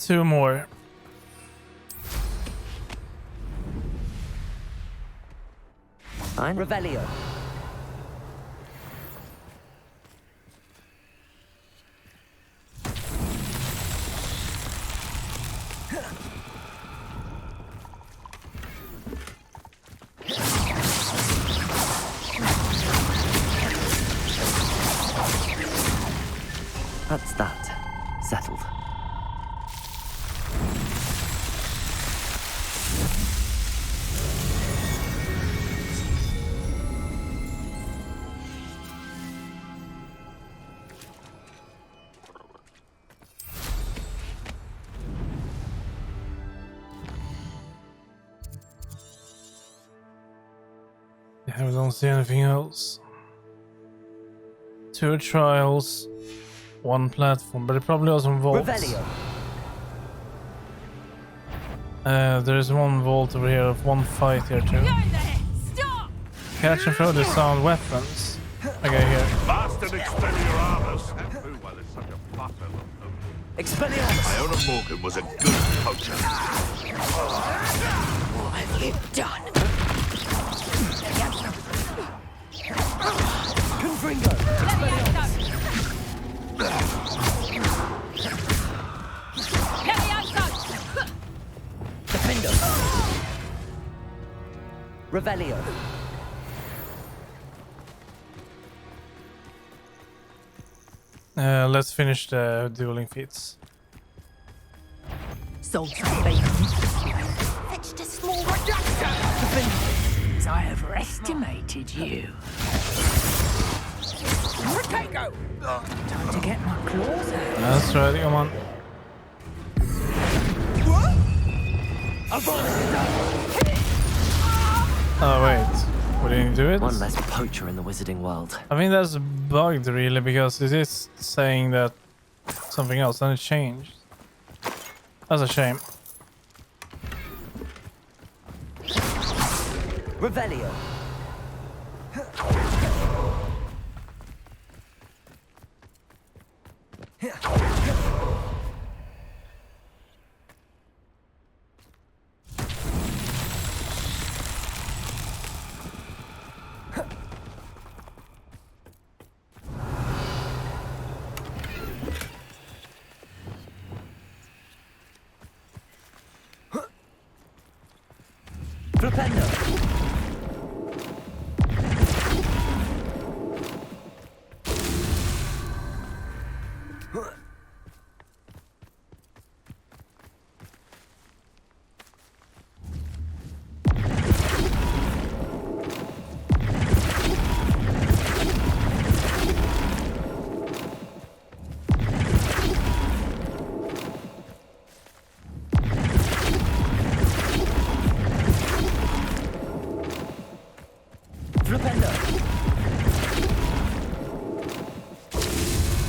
2 more. Fine. Revelio. That's that. Settled. Yeah, we don't see anything else. 2 trials, 1 platform, but it probably has some vaults. Revelio. There is 1 vault over here, 1 fight here too. Stop! Catch and throw the sound weapons. Okay, here. Bastard Expelliarmus! Expelliarmus. Iona Morgan was a good poacher. What have you done? Confringo. Defendo. Revelio. Let's finish the dueling feats. Sold some bacon. Fetched a small reductor. So I overestimated you. Potato! Time to get my claws out. That's right, come on. Oh wait, we didn't do it? One less poacher in the wizarding world. I think that's bugged really, because it is saying that something else and it changed. That's a shame. Revelio. Flipendo.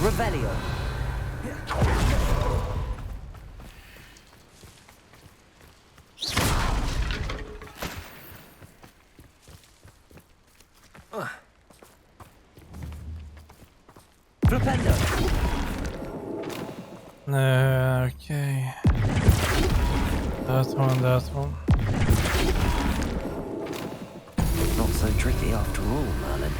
Revelio. Flipendo. Okay. That one. Not so tricky after all, Merlin.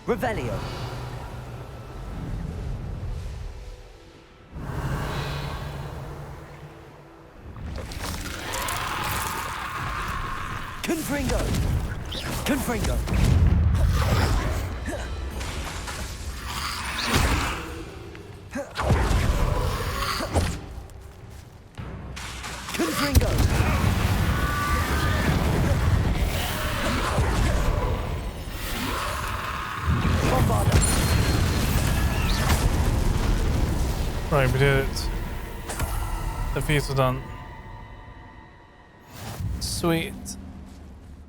Revelio. Confringo. Confringo. Confringo. Right, we did it. The feats are done. Sweet.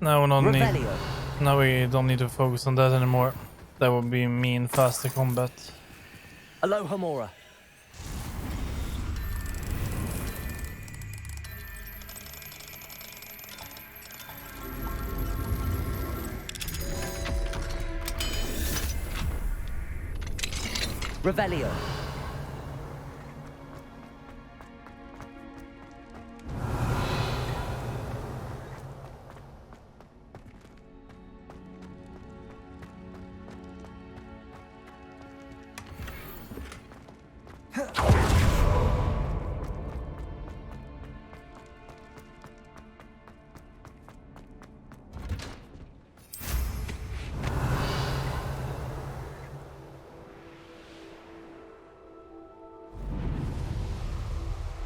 Now we don't need. Revelio. Now we don't need to focus on that anymore. That would be mean faster combat. Alohomora. Revelio.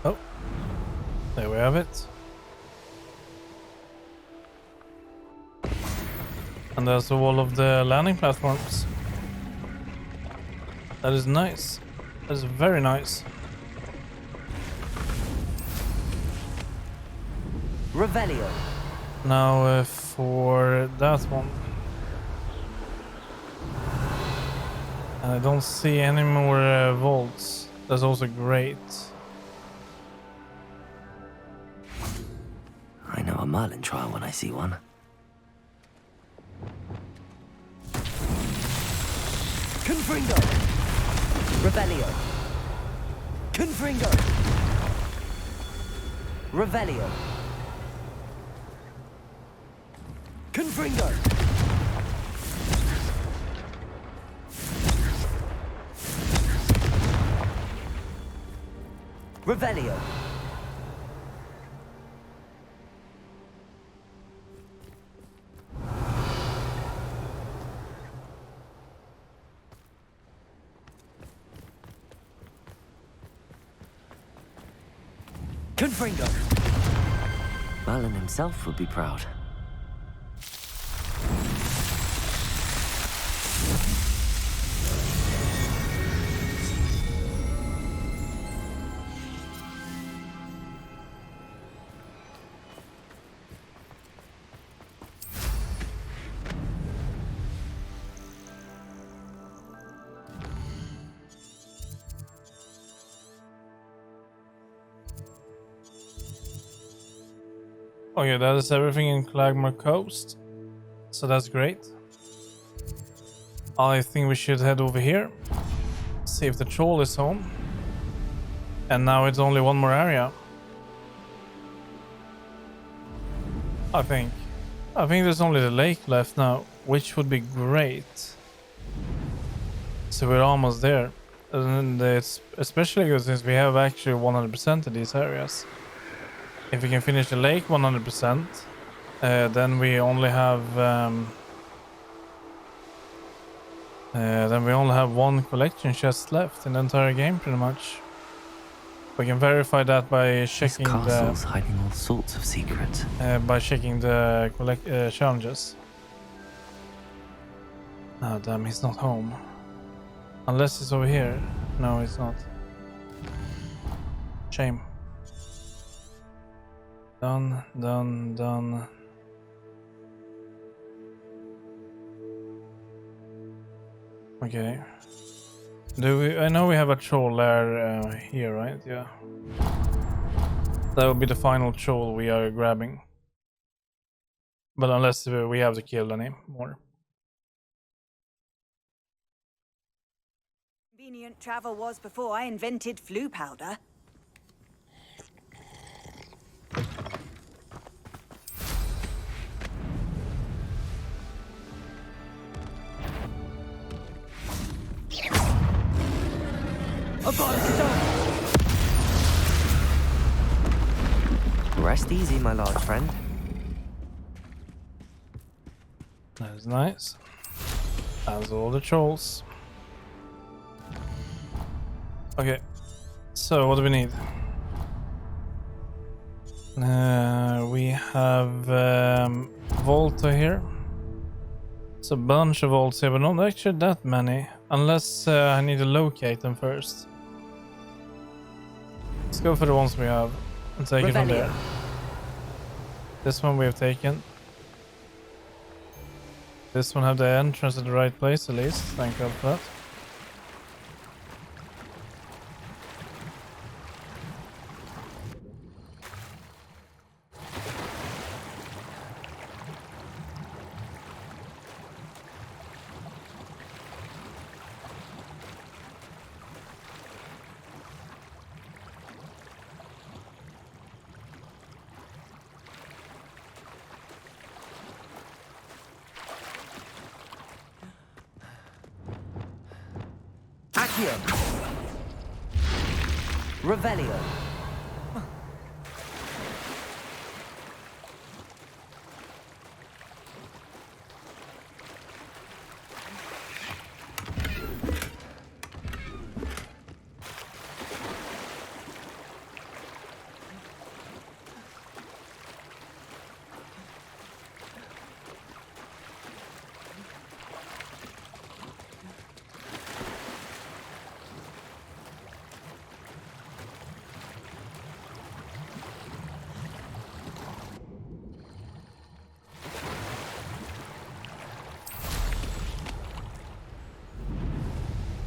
Oh, there we have it. And there's all of the landing platforms. That is nice. That is very nice. Revelio. Now for that one. And I don't see any more vaults. That's also great. I know a Merlin trial when I see one. Confringo. Revelio. Confringo. Revelio. Confringo. Revelio. Confringo. Merlin himself would be proud. Okay, that is everything in Clagmore Coast. So that's great. I think we should head over here. See if the troll is home. And now it's only one more area. I think there's only the lake left now, which would be great. So we're almost there. And it's especially good since we have actually 100% of these areas. If we can finish the lake 100%, then we only have one collection chest left in the entire game, pretty much. We can verify that by checking This castle's hiding all sorts of secrets. by checking the challenges. Oh damn, he's not home. Unless he's over here. No, he's not. Shame. Done. Okay. I know we have a troll lair here, right? Yeah. That will be the final troll we are grabbing. But unless we have to kill any more. Convenient travel was before I invented flu powder. Rest easy, my large friend. That is nice. As all the trolls. Okay. So what do we need? We have Volta here. It's a bunch of vaults here, but not actually that many. Unless I need to locate them first. Let's go for the ones we have and take it from there. This one we have taken. This one have the entrance at the right place at least. Thank God for that. Accio. Revelio.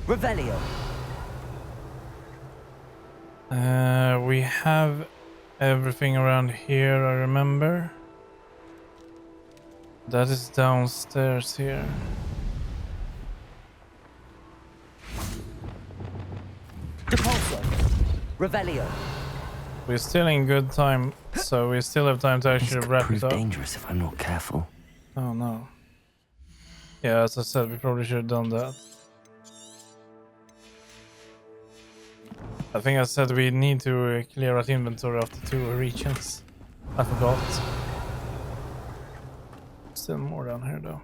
Revelio. We have everything around here, I remember. That is downstairs here. Depulso. Revelio. We're still in good time, so we still have time to This actually could wrap prove it up. dangerous if I'm not careful. Oh no. Yeah, as I said, we probably should have done that. I think I said we need to clear out inventory after 2 regions. I forgot. Still more down here though.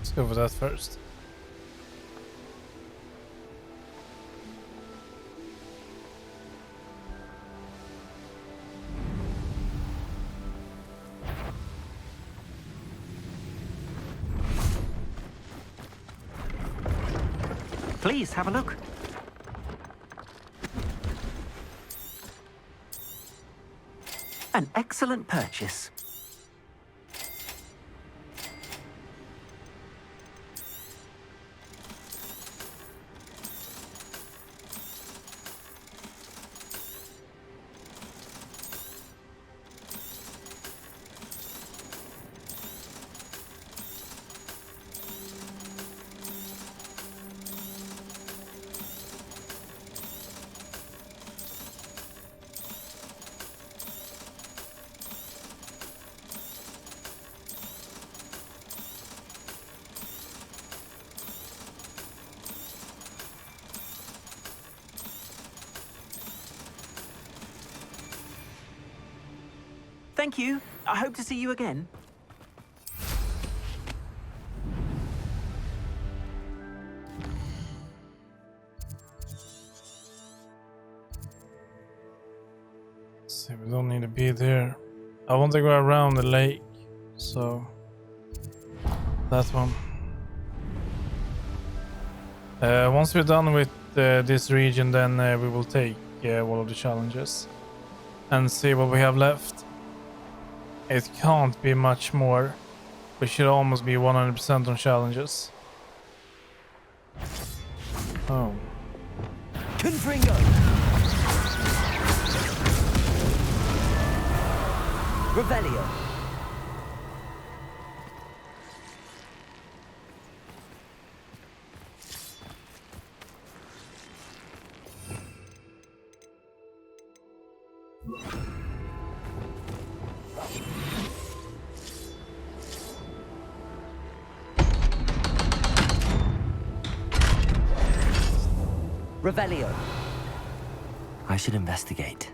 Let's go for that first. Please have a look. An excellent purchase. Thank you. I hope to see you again. See, we don't need to be there. I want to go around the lake, so that one. Once we're done with this region, then we will take one of the challenges and see what we have left. It can't be much more. We should almost be 100% on challenges. Oh. Confringo. Revelio. Revelio. I should investigate.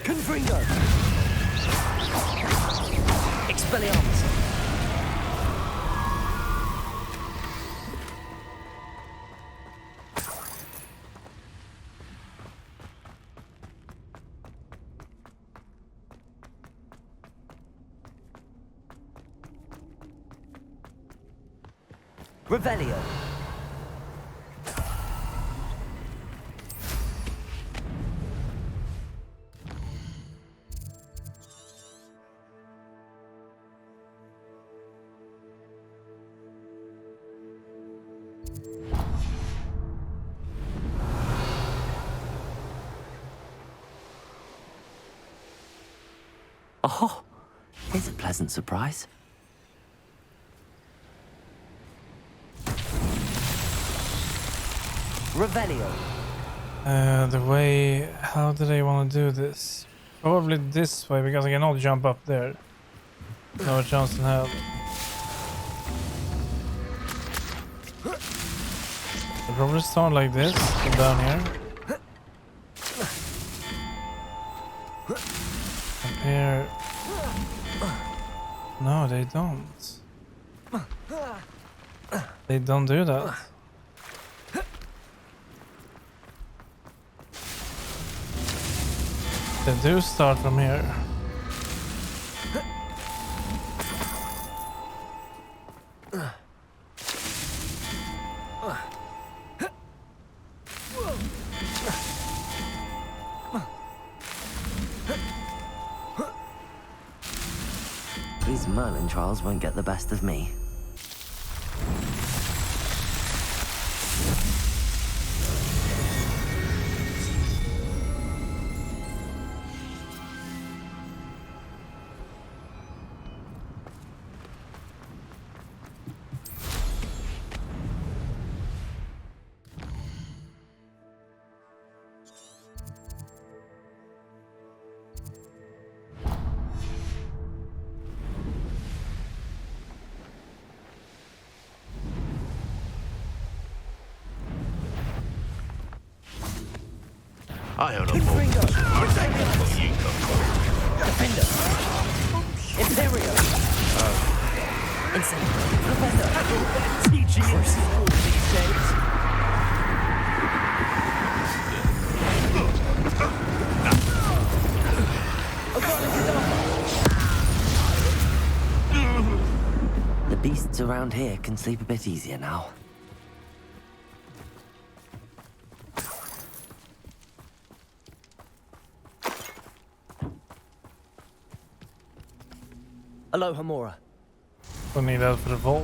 Confringo! Expelliarmus! Revelio! Oh, here's a pleasant surprise. Revelio. The way... How did I want to do this? Probably this way, because I cannot jump up there. No chance in hell. I'll probably start like this, go down here. Up here. No, they don't. They don't do that. They do start from here. These Merlin trials won't get the best of me. I own a boat. Defender! Imperio! Incendiary! Professor! Teaching in school these days! The beasts around here can sleep a bit easier now. Aloha Mora. We'll need that for the vault.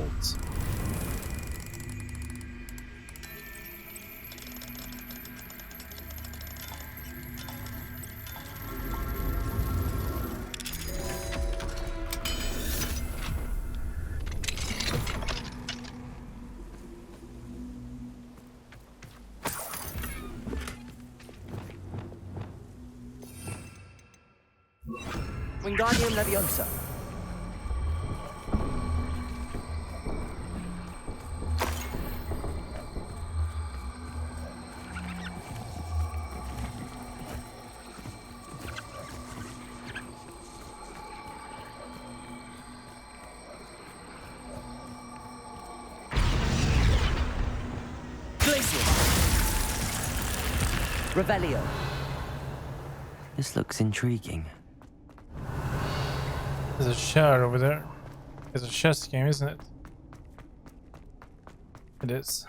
Wingardium Leviosa. Revelio. This looks intriguing. There's a chair over there. It's a chess game, isn't it? It is.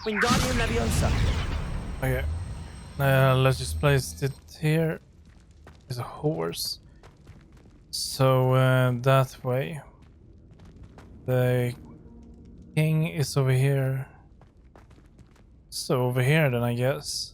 Wingardium Leviosa. Okay. Let's just place it here. There's a horse. So that way. The king is over here. So over here then, I guess.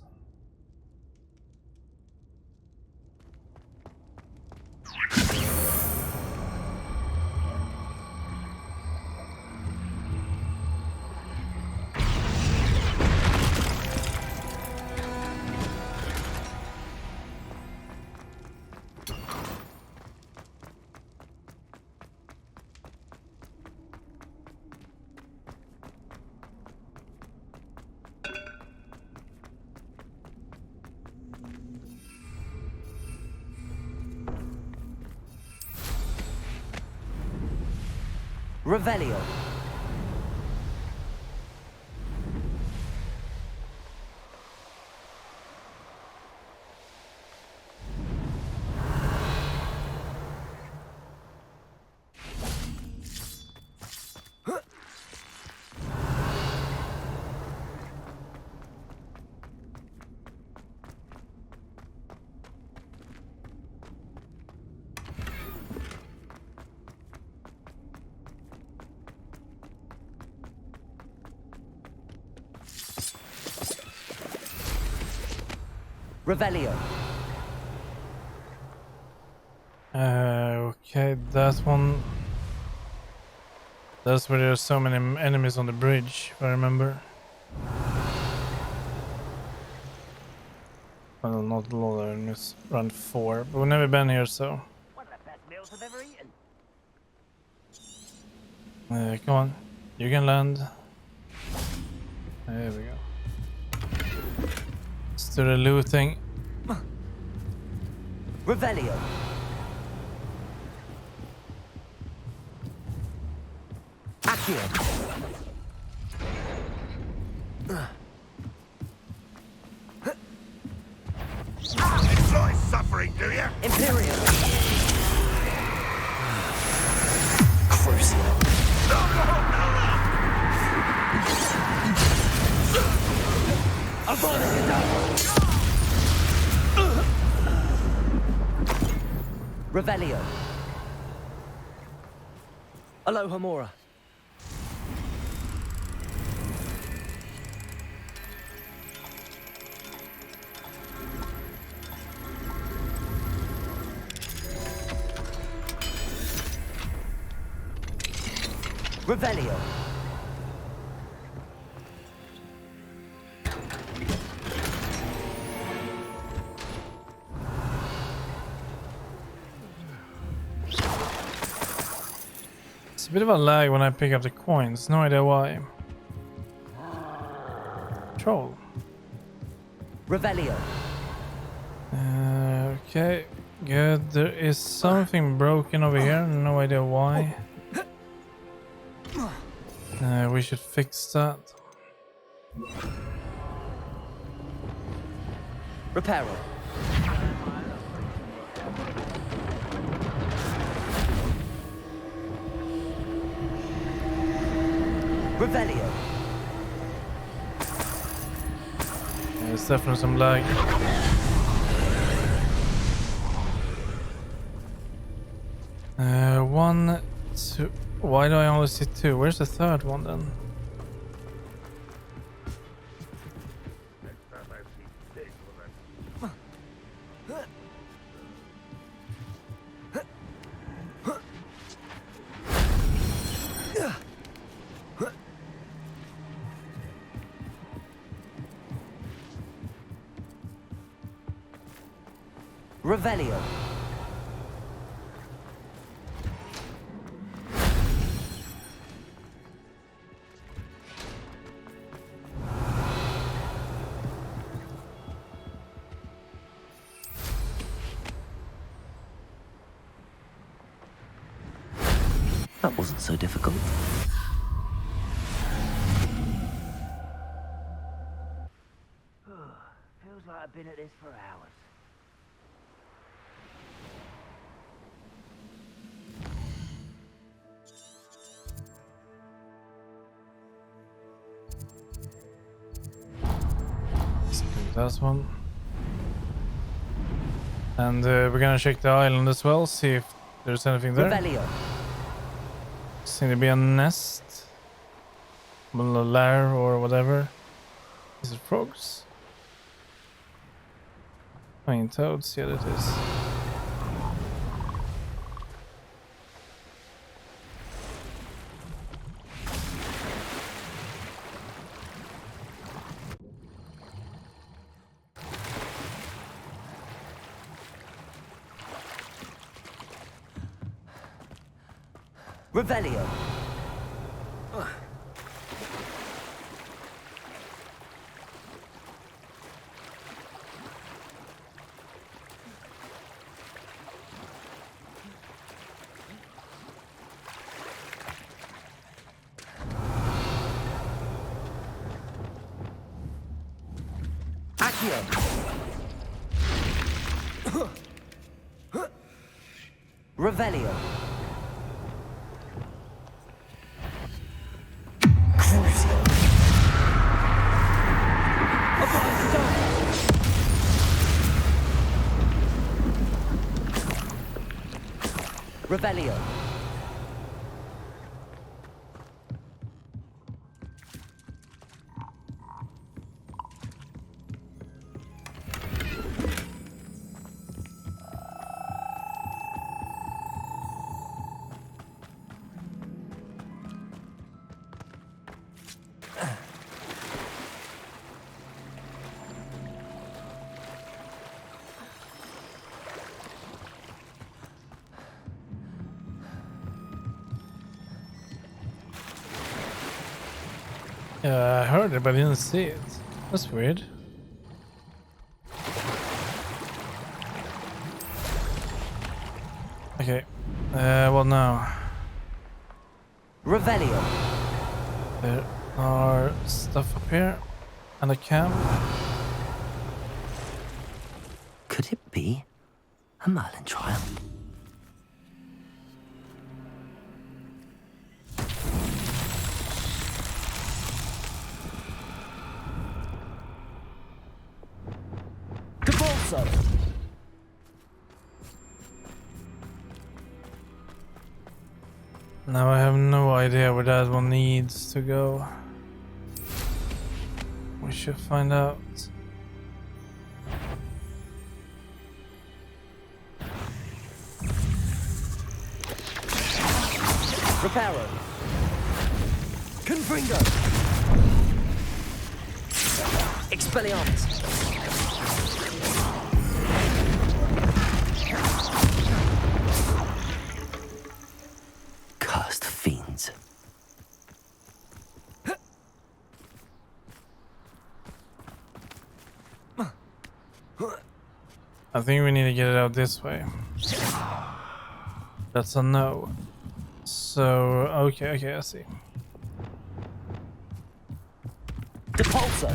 Revelio. Revelio. Okay, that one. That's where there's so many enemies on the bridge, if I remember. Well, not a lot of enemies, around 4, but we've never been here, so. One of the best meals I've ever eaten. Come on, you can land. There we go. Let's do the looting. Revelio. Accio. Enjoy suffering, do you? Imperial. Crucial. Revelio. Alohomora. Revelio. It's a bit of a lag when I pick up the coins, no idea why. Troll. Revelio. Okay, good. There is something broken over here, no idea why. We should fix that. Reparo. Revelio. There's definitely some lag. 1, 2. Why do I only see 2? Where's the third one then? Revelio. That wasn't so difficult. Feels like I've been at this for hours. Let's do that one. And we're gonna check the island as well, see if there's anything there. Revelio. Seems to be a nest. Well, a lair or whatever. Is it frogs? I mean toads, yeah it is. Revelio. Accio. Revelio. Crucio. Revelio. Yeah, I heard it, but I didn't see it. That's weird. Okay. What now? Revelio. There are stuff up here. And a camp. Could it be a Merlin trial? Devolso. Now I have no idea where that one needs to go. We should find out. Reparo. Confringo. Expelliarmus. Cursed fiends. I think we need to get it out this way. That's a no. So, okay, I see. Depulso.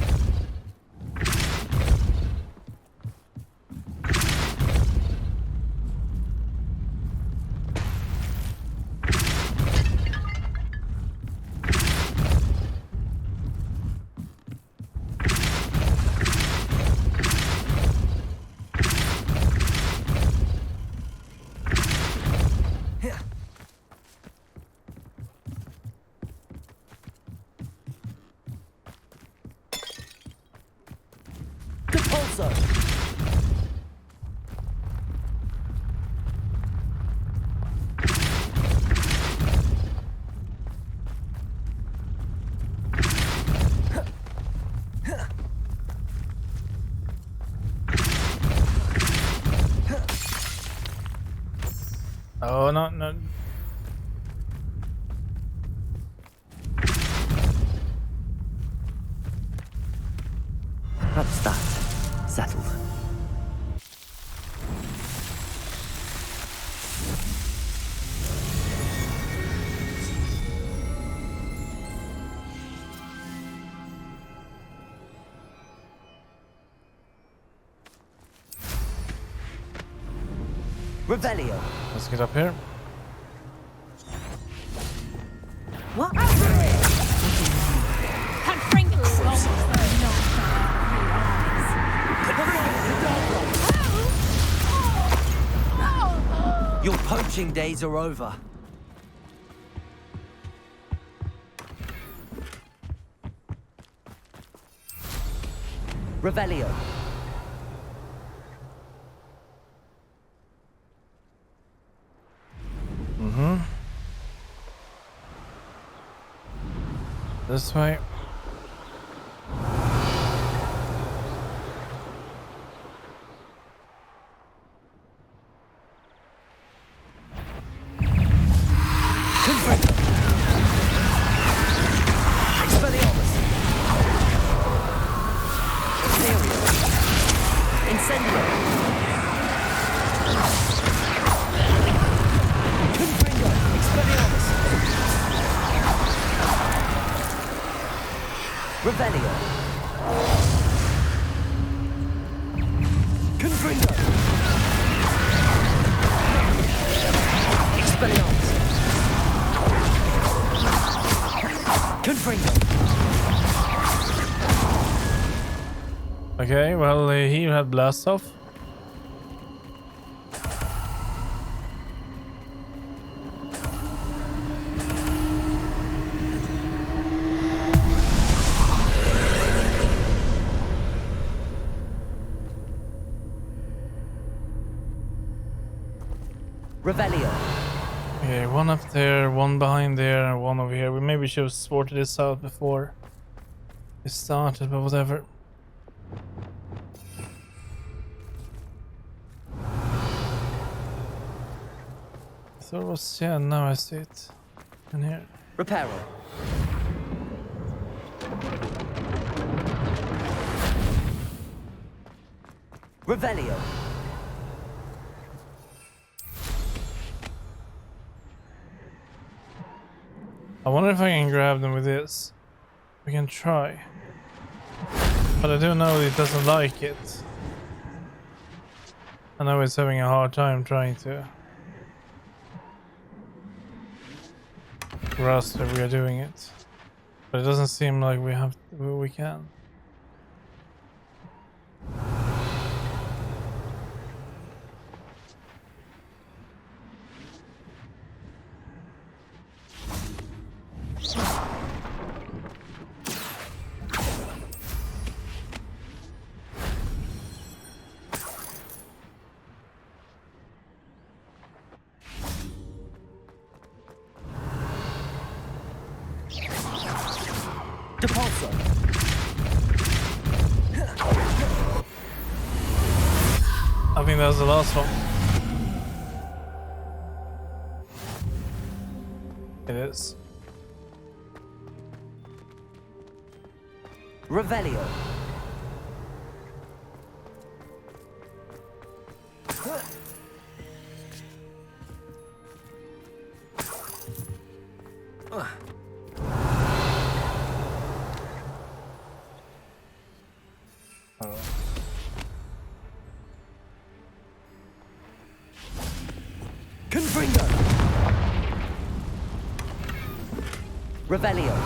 Depulso. Oh, no. That's that. Settled. Revelio. Let's get up here. What? Confringo almost knocked out. Your poaching days are over. Revelio. This way. Expelliarmus. Incendio. Confringo. Expelliarmus. Revelio. Okay, well, he had blast off. Revelio. Okay, one up there, one behind there, and one over here. We maybe should have sorted this out before it started, but whatever. I thought it was, yeah, now I see it. In here. Reparo. Revelio. I wonder if I can grab them with this. We can try. But I do know it doesn't like it. I know it's having a hard time trying to grasp that we are doing it. But it doesn't seem like we can. Depulso. I think that was the last one. It is. Revelio. Confringo. Revelio.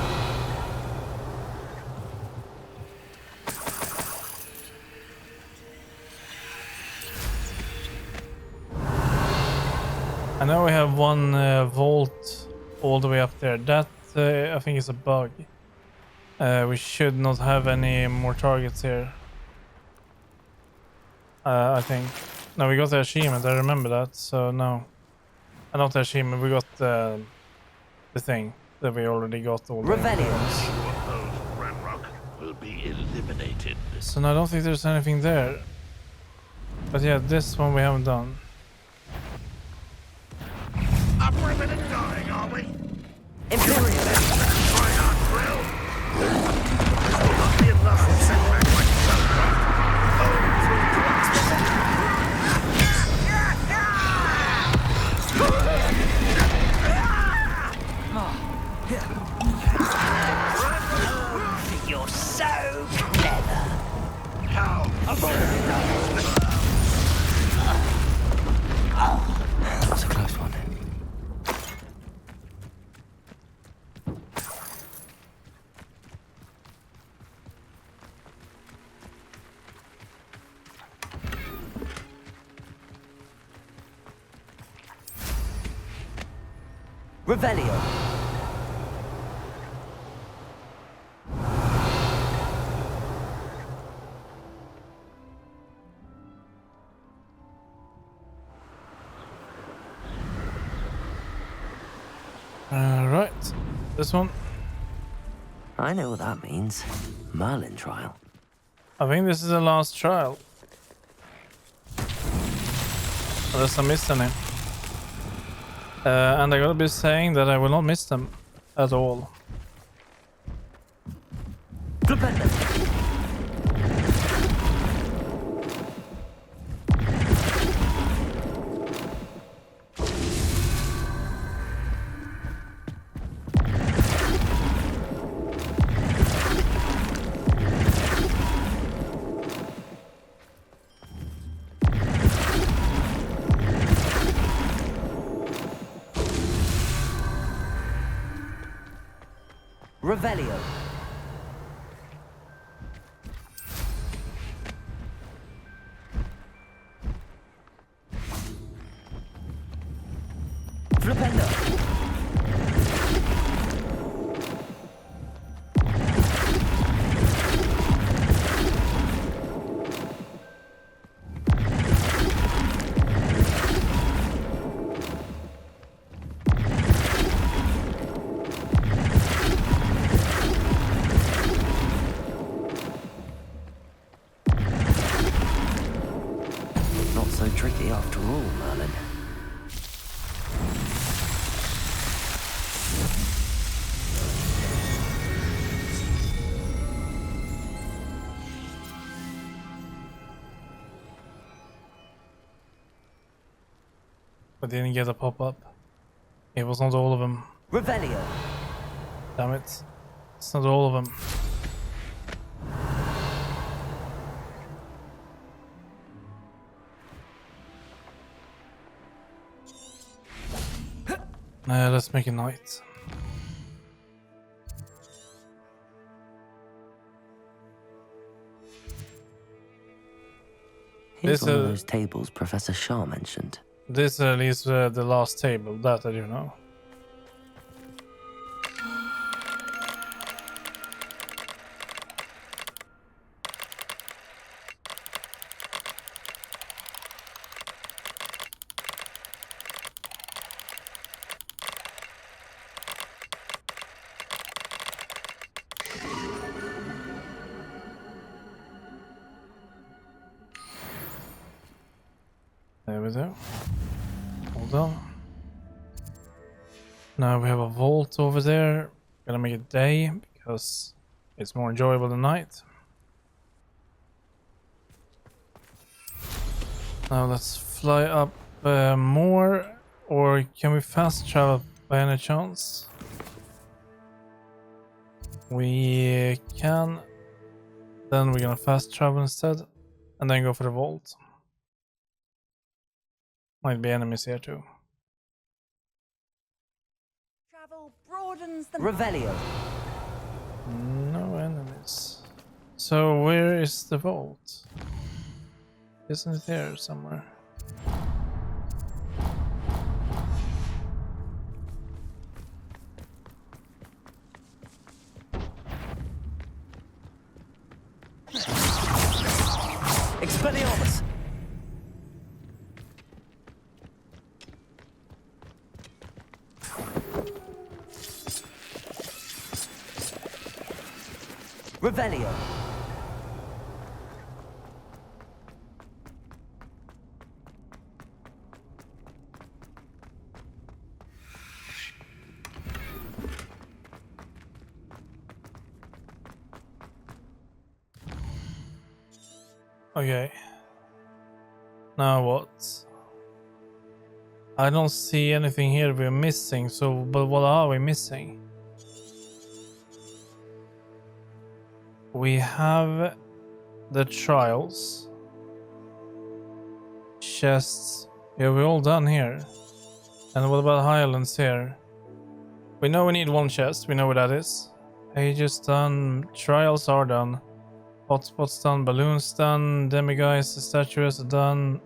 I know we have one vault all the way up there. That I think is a bug. We should not have any more targets here. I think. No, we got the achievement. I remember that. So no, not the achievement. We got the thing that we already got. All the Revelio. Two of those Ranrock will be eliminated. So no, I don't think there's anything there. But yeah, this one we haven't done. Up for a minute dying, are we? Imperial. Why not, Brill? This will not be enough to send back my Sunblood. You're so clever. How? That was a close one. Revelio. Right, this one. I know what that means. Merlin trial. I think this is the last trial. Unless I missed any. And I gotta be saying that I will not miss them at all. Revelio. Flipendo. Not so tricky after all, Merlin. I didn't get a pop-up. It was not all of them. Revelio. Damn it. It's not all of them. Let's make a night. Here's This, one of those tables Professor Shah mentioned. This at least the last table, that I do know. There we go. Hold on. Now we have a vault over there. Gonna make it day because it's more enjoyable than night. Now let's fly up more, or can we fast travel by any chance? We can. Then we're gonna fast travel instead, and then go for the vault. Might be enemies here too. Travel broadens the Revelio. No enemies. So where is the vault? Isn't it here somewhere? Expelliarmus. Revelio. Okay. Now what? I don't see anything here we're missing, so but what are we missing? We have the trials. Chests. Yeah, we're all done here. And what about Highlands here? We know we need one chest, we know what that is. Pages done, trials are done. Hotspots done, balloons done, demiguise, statues are done,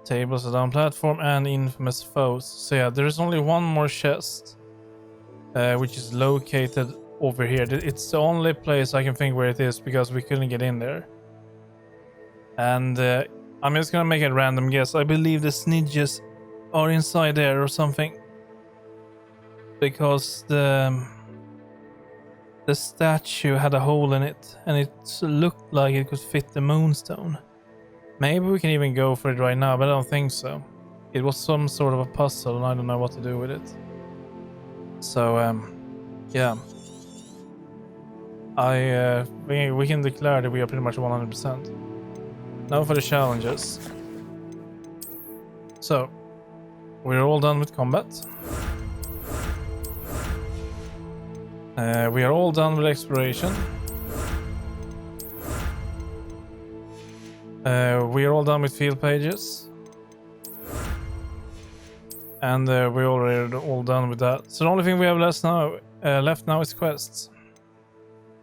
tables are done, platform and infamous foes. So yeah, there is only one more chest, which is located over here. It's the only place I can think where it is because we couldn't get in there. And I'm just gonna make a random guess. I believe the snidges are inside there or something, because the statue had a hole in it and it looked like it could fit the moonstone. Maybe we can even go for it right now, but I don't think so. It was some sort of a puzzle and I don't know what to do with it. So yeah, we can declare that we are pretty much 100%. Now for the challenges. So we're all done with combat. We are all done with exploration. We are all done with field pages. And we're already all done with that. So the only thing we have left now is quests.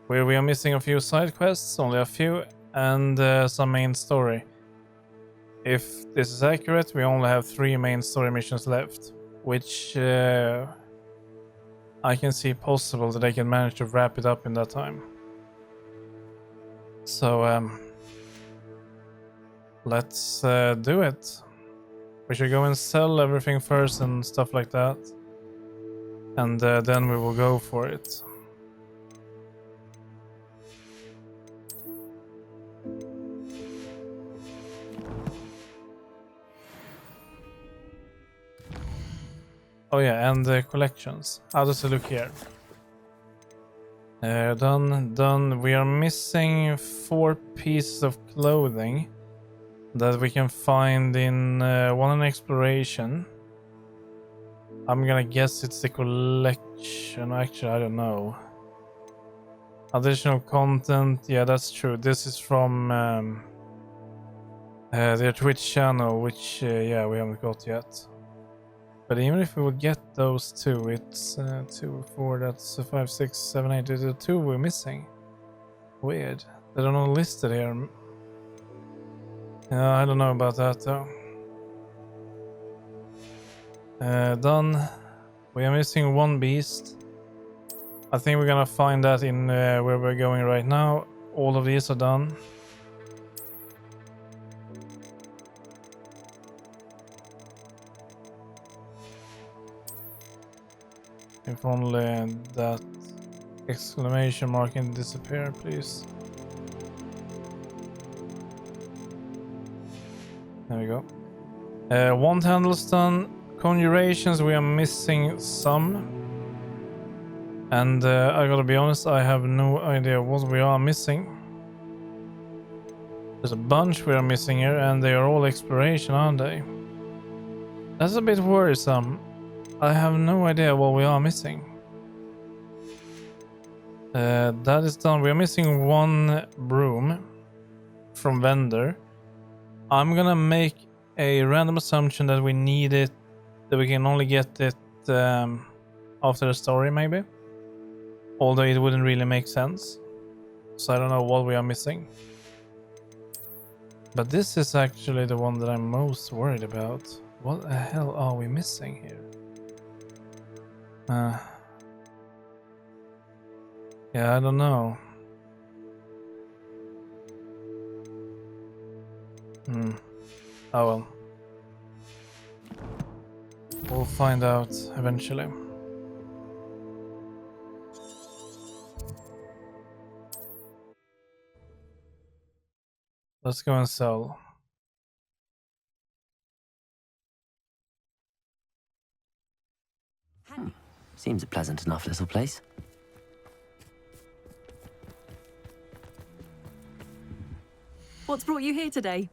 Where we are missing a few side quests, only a few, and some main story. If this is accurate, we only have 3 main story missions left. which I can see possible that I can manage to wrap it up in that time. So let's do it. We should go and sell everything first and stuff like that, and then we will go for it. Oh yeah, and the collections. How does it look here? Done. We are missing 4 pieces of clothing that we can find in one in exploration. I'm gonna guess it's the collection. Actually, I don't know. Additional content. Yeah, that's true. This is from their Twitch channel, which yeah, we haven't got yet. But even if we would get those 2, it's 2, 4, that's 5, 6, 7, 8. There's the 2 we're missing. Weird. They're not listed here. I don't know about that though. Done. We are missing 1 beast. I think we're gonna find that in where we're going right now. All of these are done. If only that exclamation mark can disappear, please. There we go. Wand handles done. Conjurations, we are missing some. And I gotta be honest, I have no idea what we are missing. There's a bunch we are missing here, and they are all exploration, aren't they? That's a bit worrisome. I have no idea what we are missing. That is done. We are missing 1 broom from vendor. I'm gonna make a random assumption that we need it, that we can only get it after the story, maybe. Although it wouldn't really make sense. So I don't know what we are missing. But this is actually the one that I'm most worried about. What the hell are we missing here? Yeah, I don't know. Oh well. We'll find out eventually. Let's go and sell. Seems a pleasant enough little place. What's brought you here today?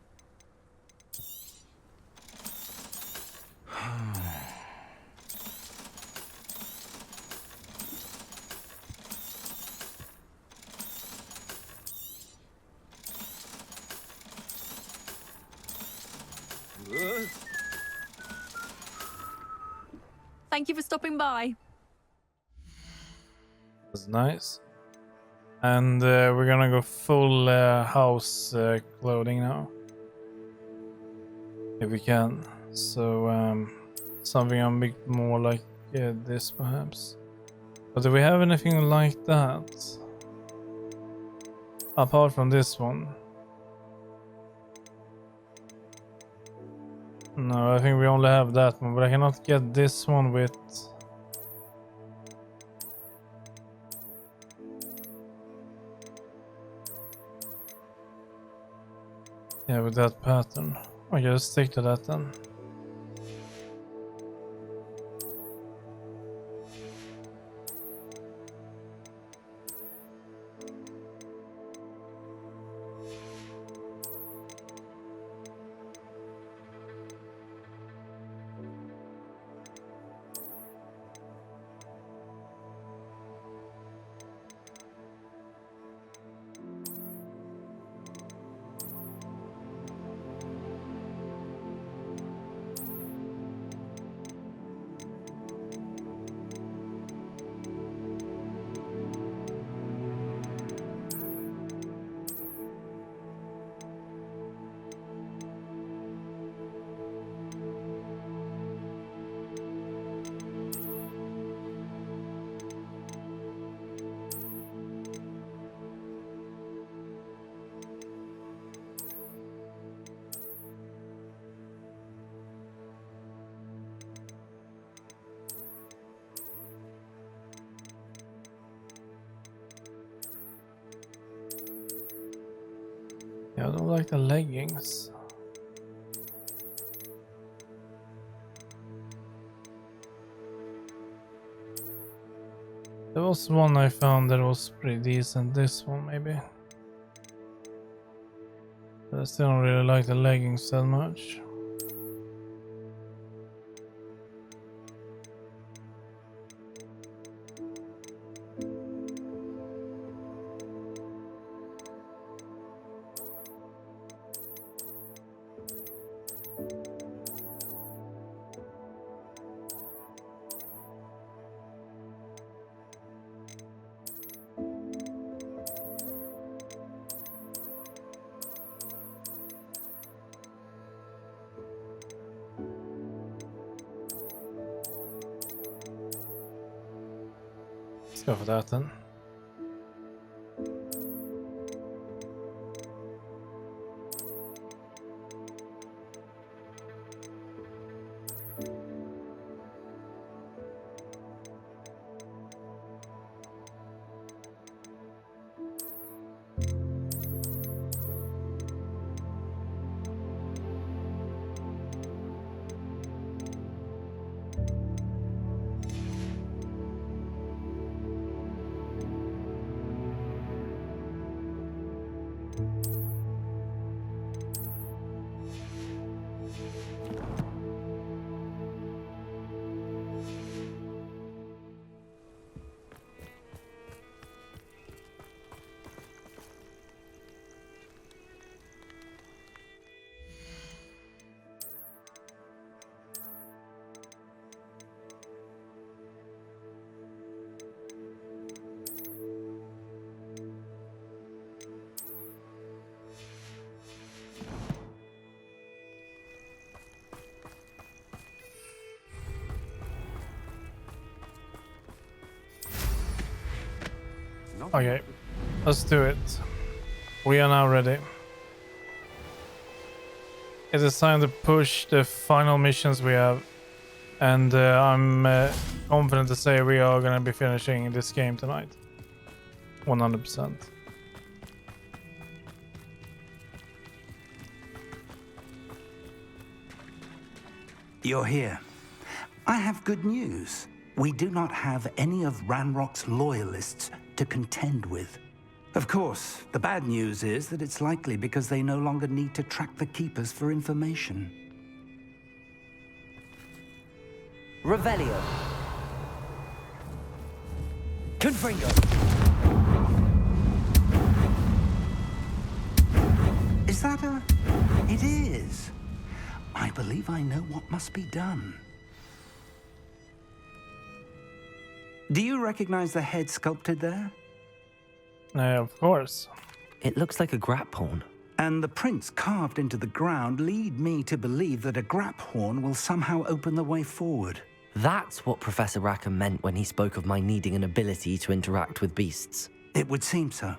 Thank you for stopping by. That's nice. And we're gonna go full house clothing now. If we can. So something a bit more like this perhaps. But do we have anything like that? Apart from this one. No, I think we only have that one, but I cannot get this one with... Yeah, with that pattern. I gotta stick to that then. Yeah, I don't like the leggings. There was one I found that was pretty decent. This one, maybe. But I still don't really like the leggings that much. Let's go for that then. Okay, let's do it. We are now ready. It is time to push the final missions we have, and I'm confident to say we are going to be finishing this game tonight. 100%. You're here. I have good news. We do not have any of Ranrock's loyalists to contend with. Of course, the bad news is that it's likely because they no longer need to track the Keepers for information. Revelio. Confringo. Is that a... It is. I believe I know what must be done. Do you recognize the head sculpted there? Of course. It looks like a grap horn. And the prints carved into the ground lead me to believe that a grap horn will somehow open the way forward. That's what Professor Rackham meant when he spoke of my needing an ability to interact with beasts. It would seem so.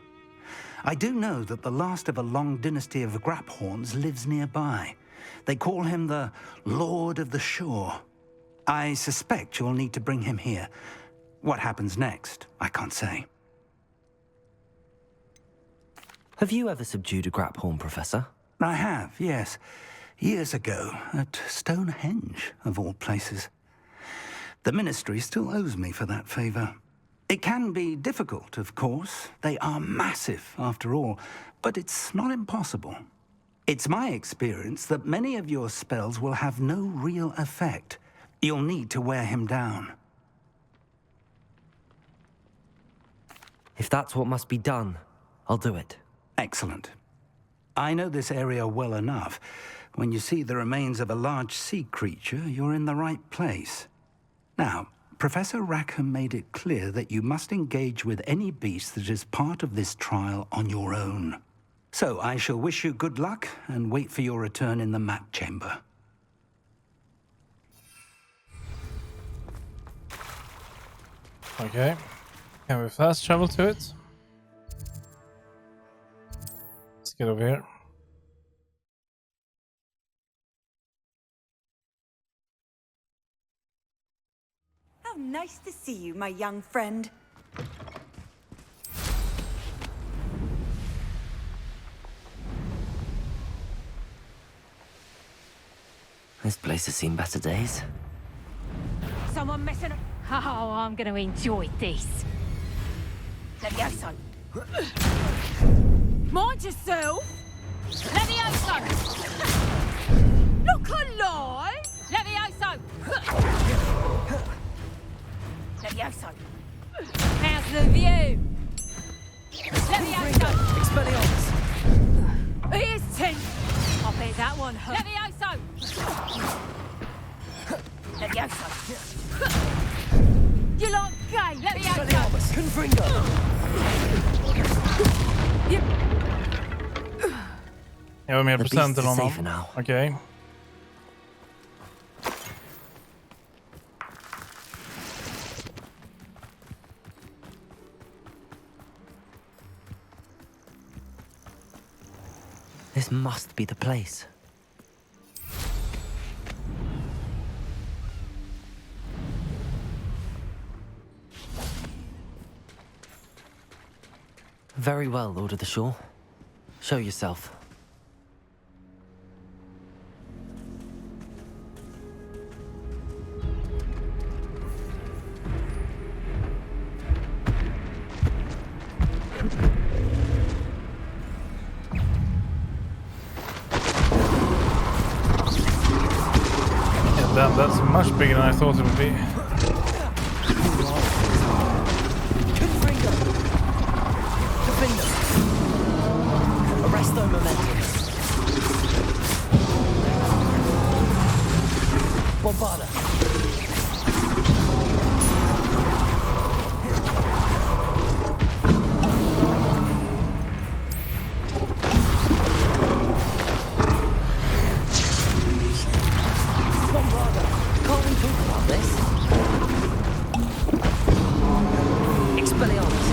I do know that the last of a long dynasty of grap horns lives nearby. They call him the Lord of the Shore. I suspect you'll need to bring him here. What happens next, I can't say. Have you ever subdued a grap horn, Professor? I have, yes. Years ago, at Stonehenge, of all places. The Ministry still owes me for that favor. It can be difficult, of course. They are massive, after all, but it's not impossible. It's my experience that many of your spells will have no real effect. You'll need to wear him down. If that's what must be done, I'll do it. Excellent. I know this area well enough. When you see the remains of a large sea creature, you're in the right place. Now, Professor Rackham made it clear that you must engage with any beast that is part of this trial on your own. So I shall wish you good luck and wait for your return in the map chamber. Okay. Can we fast travel to it? Let's get over here. How nice to see you, my young friend. This place has seen better days. Someone messing. Oh, I'm going to enjoy this. Levioso. Mind yourself. Levioso. Look alive. Levioso. Levioso. How's the view? Levioso. Expelliarmus! Here's 10. I'll bet that one hurt. Levioso. Levioso. You like gay? Levioso. Expelliarmus! Confringo! Jag har mer The procent än beast is honom. safer now. Okej. This must be the place. Very well, Lord of the Shore. Show yourself. Yeah, damn, that's much bigger than I thought it would be. Confringo! Defender! Arresto momentum. Bombarda! Bombarda! Can't we talk about this? Expelliarmus!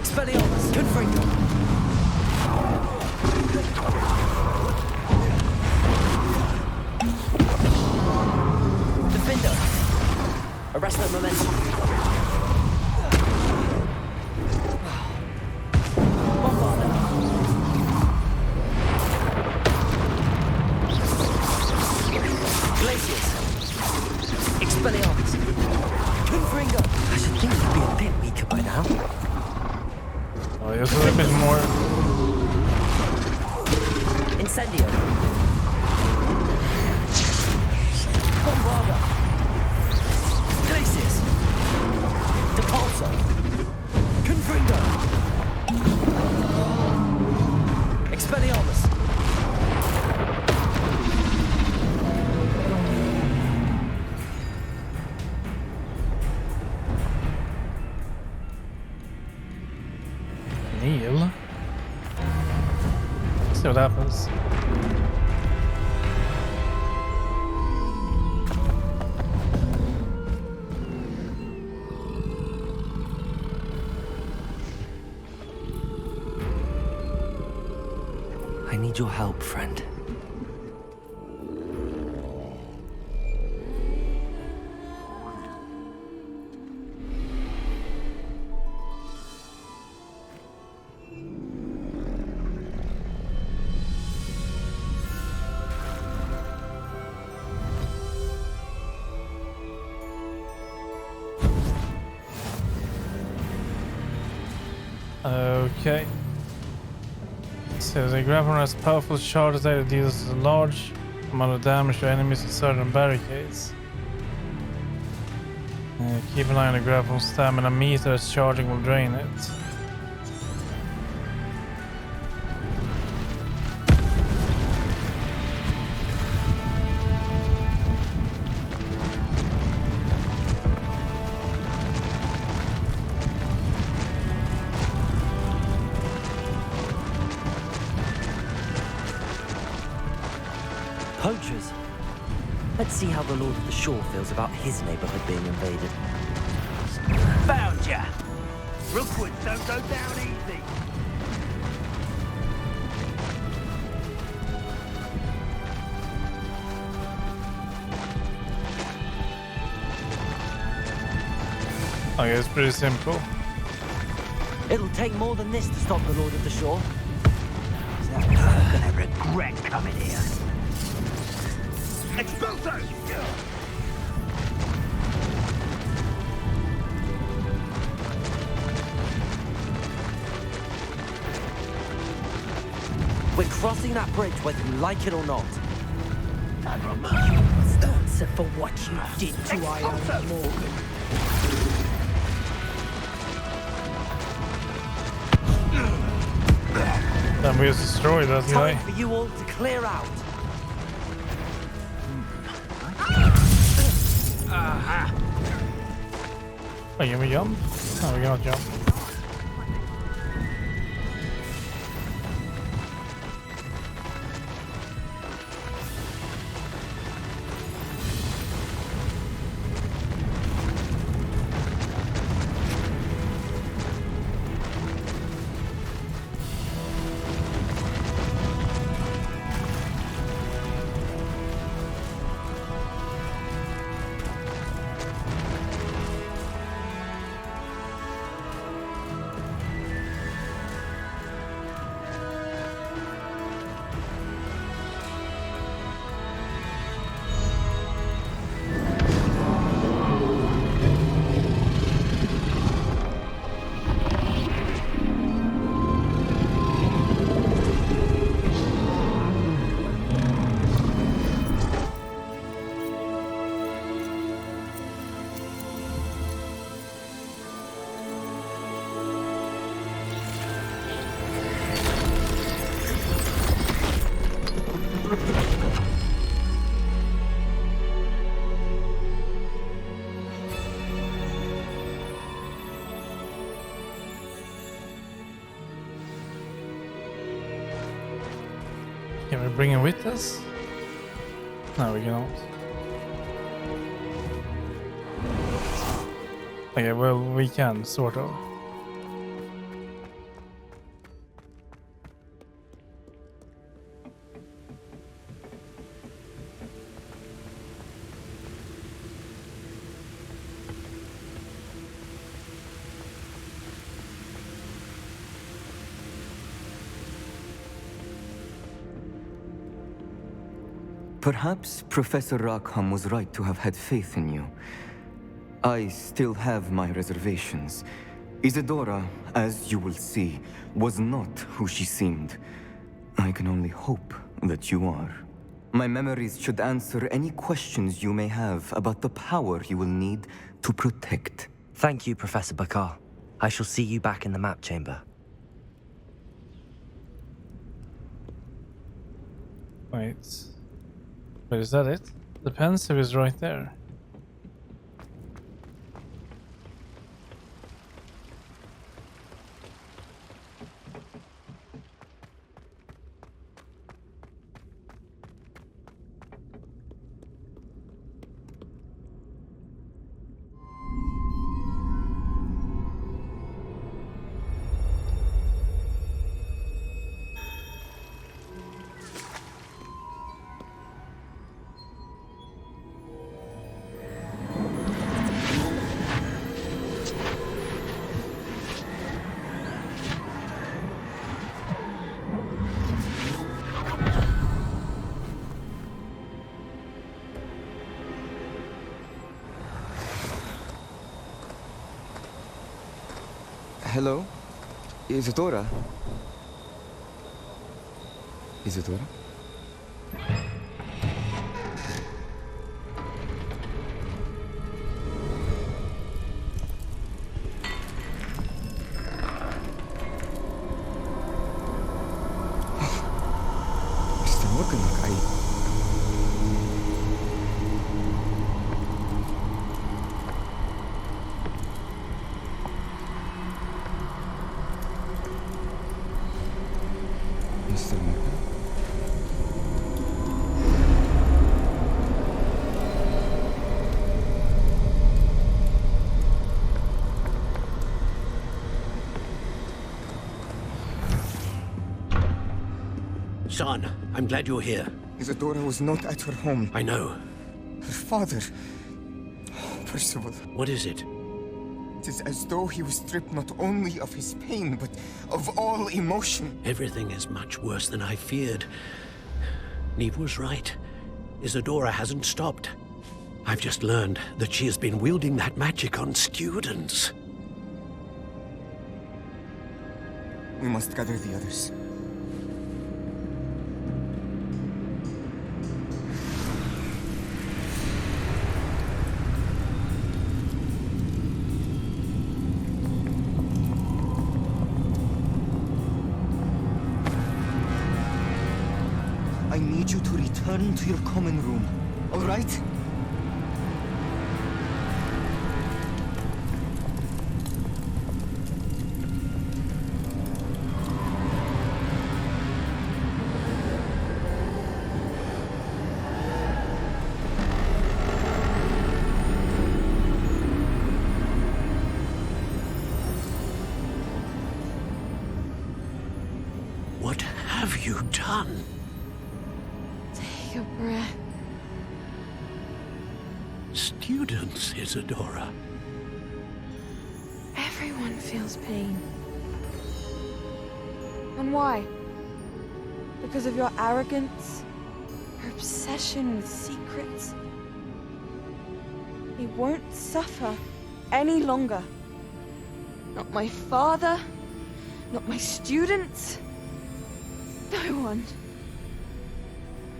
Expelliarmus! Confringo! Defender! Arresto momentum. Bombarda! Glaciers! Expelliarmus! Confringo! I should think you'd be a bit weaker by now. Oh, just a little bit more. Incendio! Bombarda! Glaciers! Depulso! Confringo! Expelliarmus! Neil. See what happens. I need your help, friend. Okay. So the grapple has powerful charges that deals a large amount of damage to enemies in certain barricades. Keep an eye on the grapple stamina meter as charging will drain it. Poachers! Let's see how the Lord of the Shore feels about his neighborhood being invaded. Found ya! Rookwoods don't go down easy. Okay, it's pretty simple. It'll take more than this to stop the Lord of the Shore. I'm gonna regret coming here. Expulso! We're crossing that bridge whether you like it or not. Answer for what you did to Iona Morgan. Then we just destroy that guy. Time for you all to clear out. Oh, can we jump? No, we cannot jump. Can we bring him with us? No, we cannot. Okay, well, we can, sort of. Perhaps Professor Rackham was right to have had faith in you. I still have my reservations. Isadora, as you will see, was not who she seemed. I can only hope that you are. My memories should answer any questions you may have about the power you will need to protect. Thank you, Professor Bakar. I shall see you back in the map chamber. Wait. But is that it? The pensive is right there. Hello? Isadora? Isadora? Mr. Morgan, Mr. Morgan? Son, I'm glad you're here. Isadora was not at her home. I know. Her father... Oh, Percival. What is it? It is as though he was stripped not only of his pain, but of all emotion. Everything is much worse than I feared. Neve was right. Isadora hasn't stopped. I've just learned that she has been wielding that magic on students. We must gather the others. I need you to return to your common room, all right? What have you done? Take a breath. Students, Isadora. Everyone feels pain. And why? Because of your arrogance? Your obsession with secrets? He won't suffer any longer. Not my father, not my students, no one.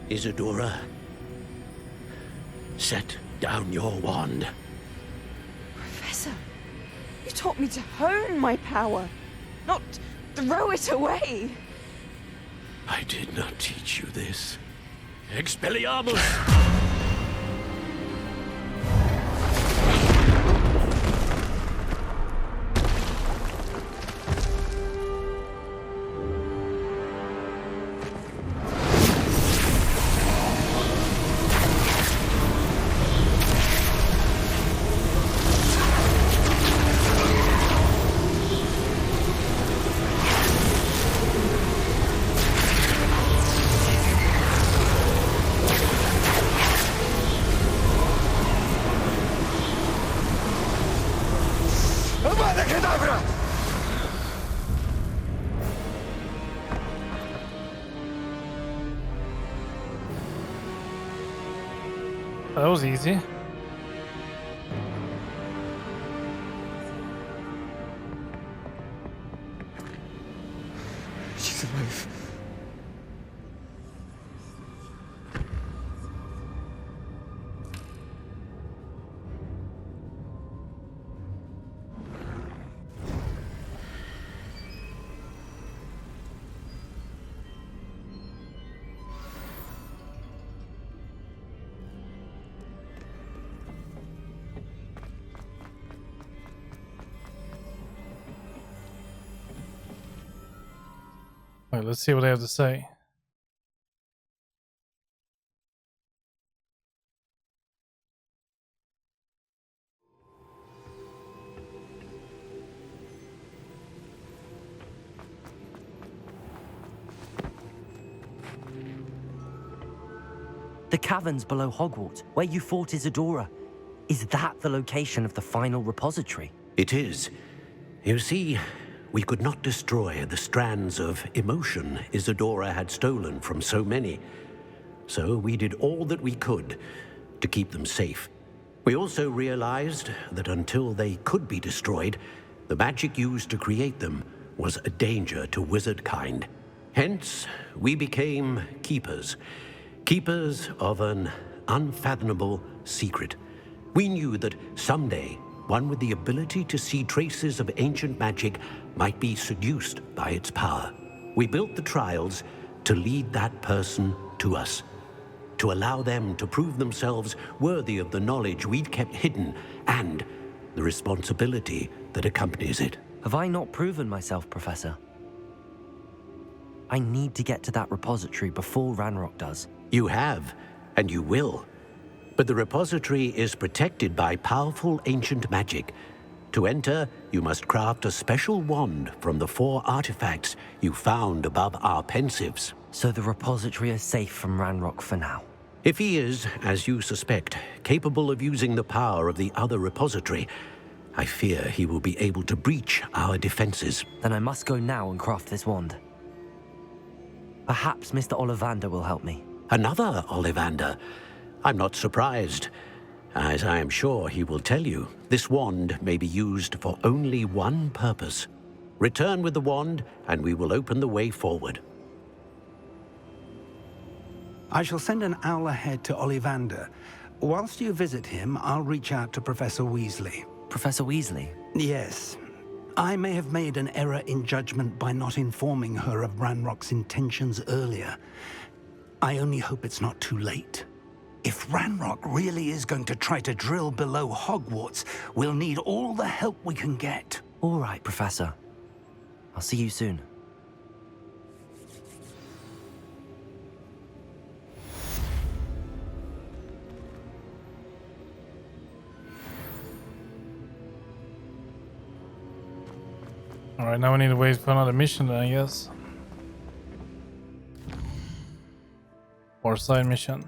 Isadora, set down your wand. Professor, you taught me to hone my power, not throw it away. I did not teach you this. Expelliarmus! That was easy. She's alive. Wait, let's see what they have to say. The caverns below Hogwarts, where you fought Isadora. Is that the location of the final repository? It is. You see, we could not destroy the strands of emotion Isadora had stolen from so many. So we did all that we could to keep them safe. We also realized that until they could be destroyed, the magic used to create them was a danger to wizard kind. Hence, we became keepers. Keepers of an unfathomable secret. We knew that someday, one with the ability to see traces of ancient magic might be seduced by its power. We built the trials to lead that person to us, to allow them to prove themselves worthy of the knowledge we'd kept hidden and the responsibility that accompanies it. Have I not proven myself, Professor? I need to get to that repository before Ranrock does. You have, and you will. But the repository is protected by powerful ancient magic. To enter, you must craft a special wand from the 4 artifacts you found above our pensives. So the repository is safe from Ranrock for now. If he is, as you suspect, capable of using the power of the other repository, I fear he will be able to breach our defenses. Then I must go now and craft this wand. Perhaps Mr. Ollivander will help me. Another Ollivander? I'm not surprised. As I am sure he will tell you, this wand may be used for only one purpose. Return with the wand, and we will open the way forward. I shall send an owl ahead to Ollivander. Whilst you visit him, I'll reach out to Professor Weasley. Professor Weasley? Yes. I may have made an error in judgment by not informing her of Ranrock's intentions earlier. I only hope it's not too late. If Ranrock really is going to try to drill below Hogwarts, we'll need all the help we can get. All right, Professor. I'll see you soon. Alright, now we need to wait for another mission then, I guess. Or side mission.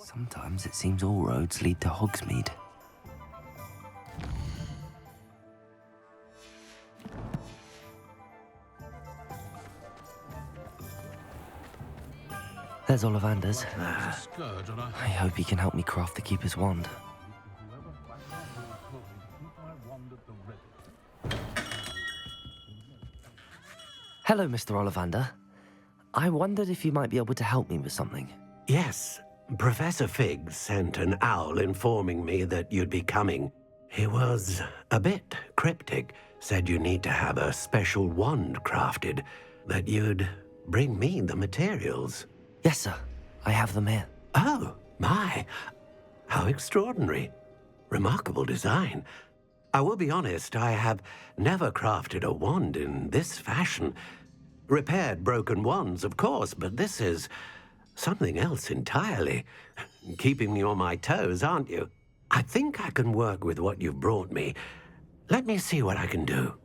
Sometimes it seems all roads lead to Hogsmeade. There's Ollivander's. I hope he can help me craft the Keeper's wand. Hello, Mr. Ollivander. I wondered if you might be able to help me with something. Yes, Professor Fig sent an owl informing me that you'd be coming. He was a bit cryptic, said you need to have a special wand crafted, that you'd bring me the materials. Yes, sir. I have them here. Oh, my. How extraordinary. Remarkable design. I will be honest, I have never crafted a wand in this fashion. Repaired broken wands, of course, but this is something else entirely. Keeping me on my toes, aren't you? I think I can work with what you've brought me. Let me see what I can do.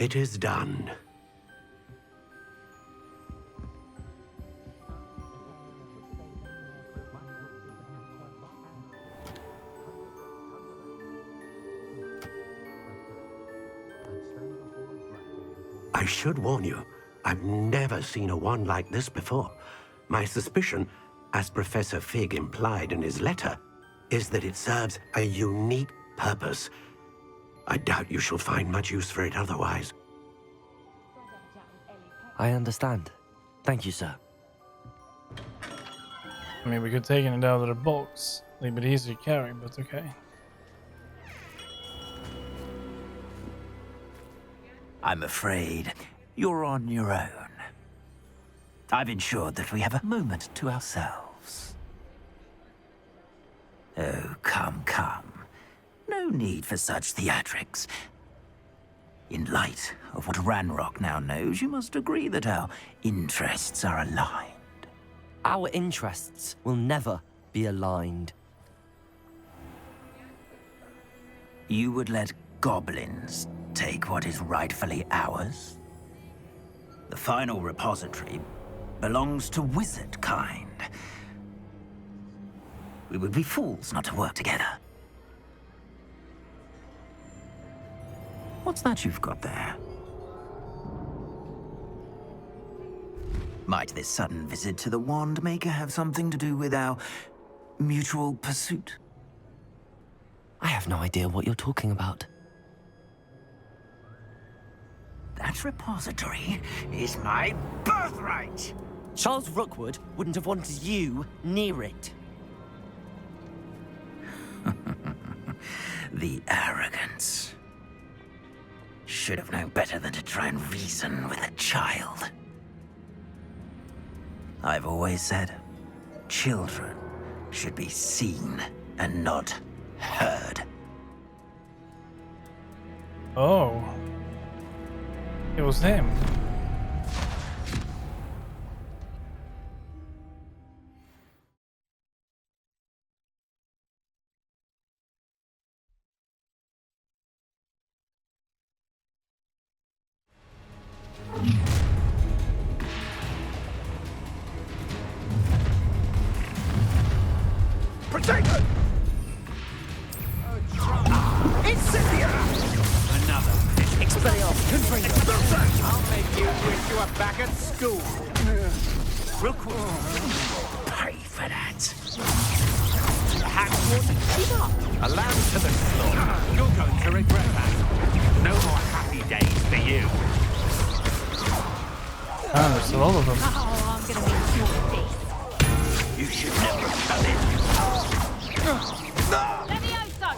It is done. I should warn you, I've never seen a wand like this before. My suspicion, as Professor Fig implied in his letter, is that it serves a unique purpose. I doubt you shall find much use for it otherwise. I understand. Thank you, sir. I mean, we could take it out of the box. A little bit easier to carry, but okay. I'm afraid you're on your own. I've ensured that we have a moment to ourselves. Oh, come. No need for such theatrics. In light of what Ranrock now knows, you must agree that our interests are aligned. Our interests will never be aligned. You would let goblins take what is rightfully ours? The final repository belongs to wizard kind. We would be fools not to work together. What's that you've got there? Might this sudden visit to the Wand Maker have something to do with our mutual pursuit? I have no idea what you're talking about. That repository is my birthright! Charles Rookwood wouldn't have wanted you near it. The arrogance. Should have known better than to try and reason with a child. I've always said, children should be seen and not heard. Oh. It was him. Potato! Incendia! Another. Expelliarmus! Confringo! I'll make you wish you were back at school. Pay for that. Give up. Allow to the slaughter. You're going to regret that. No more happy days for you. Ah, there's a lot of them. Oh, I'm gonna make you a beast. You should never come in. Levioso!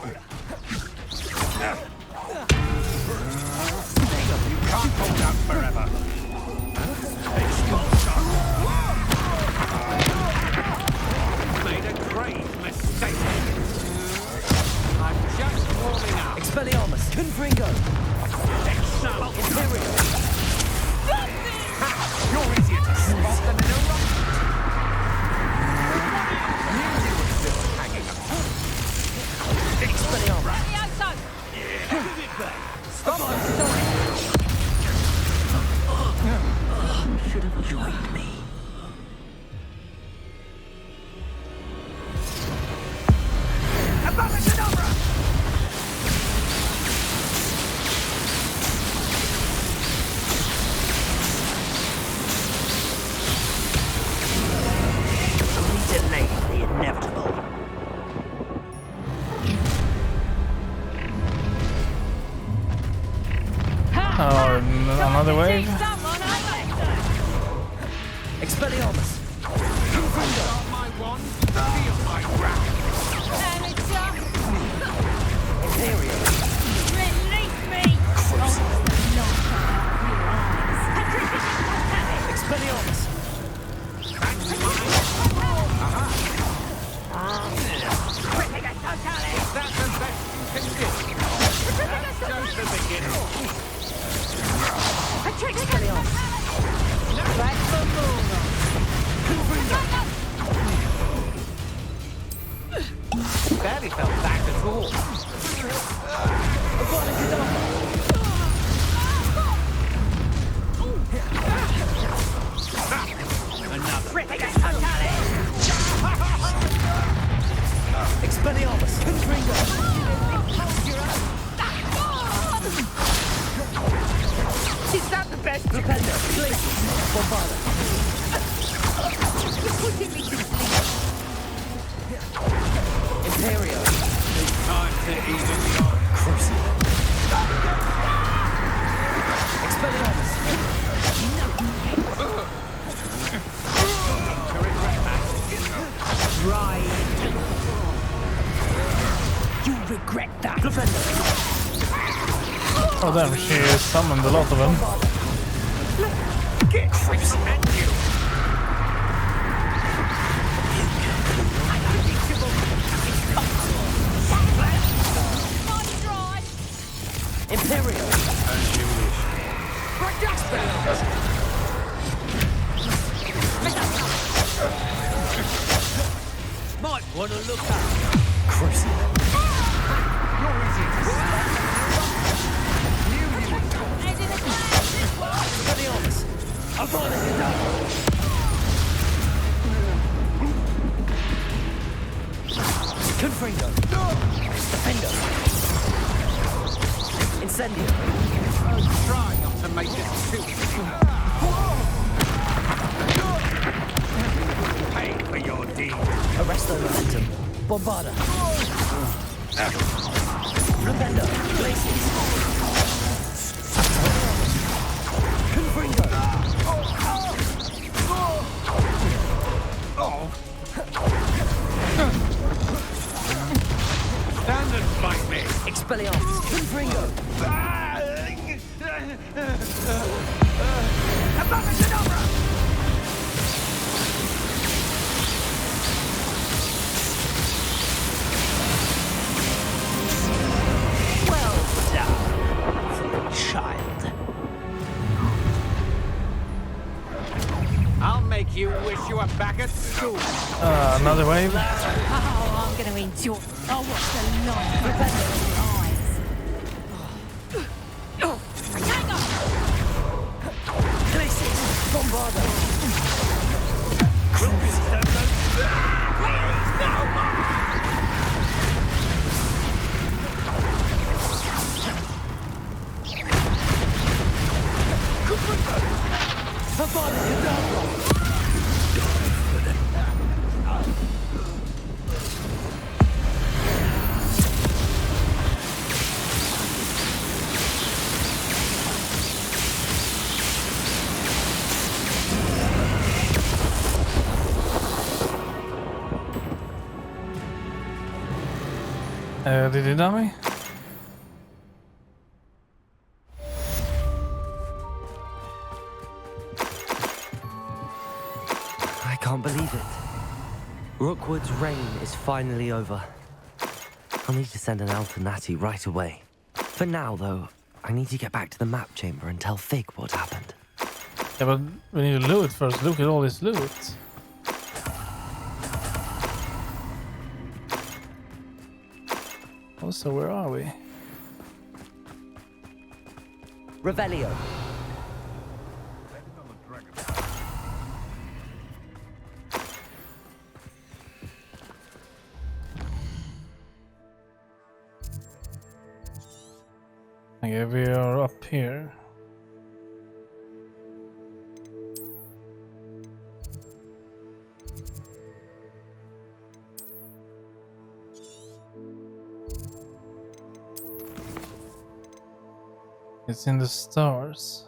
You can't hold out forever. Made a grave mistake. I'm just warming up. Expelliarmus! Confringo! Imperial. You're easier to spot than an eruption. Knew you were still hanging about. Expelliarmus! Levioso! Give it back. Stop. Should have joined me. Abracadabra! We delayed the inevitable. Oh, another wave? Expelliarmus! Start my wand. Feel my wrath. Imperial! Release me! Expelliarmus! Is that the best you can do? That's just the beginning. Expelliarmus! Back for more! Barely felt that at all. Another. Expelliarmus! Confringo! Is that the best? Propender! Glacius! Bombarda! You're putting me to sleep. Imperial! Time to even the odds. Crucial! Expelliarmus! To regret that. Right. You regret that. Oh damn, she summoned a lot of them. Get crazy at you. Imperial! As you wish. Might want to look up. Crucial! You're easy to spot. Knew you would go. Expelliarmus! Abracadabra! Confringo! Defender! Incendio! Try not to make this too pay for your deed. Arrest Slow momentum. Bombarda. Rebendo. Glaciers. Confringo. Stand and fight me! Expelliarmus. Confringo. Well done, child. I'll make you wish you were back at school. Another wave. Oh, I'm going to enjoy. I'll watch the light from your eyes. Tango! Glaciers. Bombarda. Did he dummy? I can't believe it. Rookwood's reign is finally over. I'll need to send an owl to Natty right away. For now, though, I need to get back to the map chamber and tell Fig what happened. Yeah, but we need to loot first. Look at all this loot. Also, where are we? Revelio. Okay, we are up here. It's in the stars.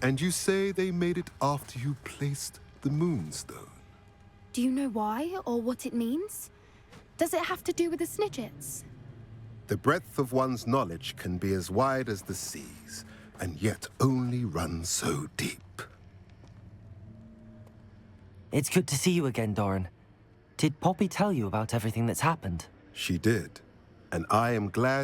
And you say they made it after you placed the Moonstone? Do you know why or what it means? Does it have to do with the Snidgets? The breadth of one's knowledge can be as wide as the seas, and yet only run so deep. It's good to see you again, Doran. Did Poppy tell you about everything that's happened? She did, and I am glad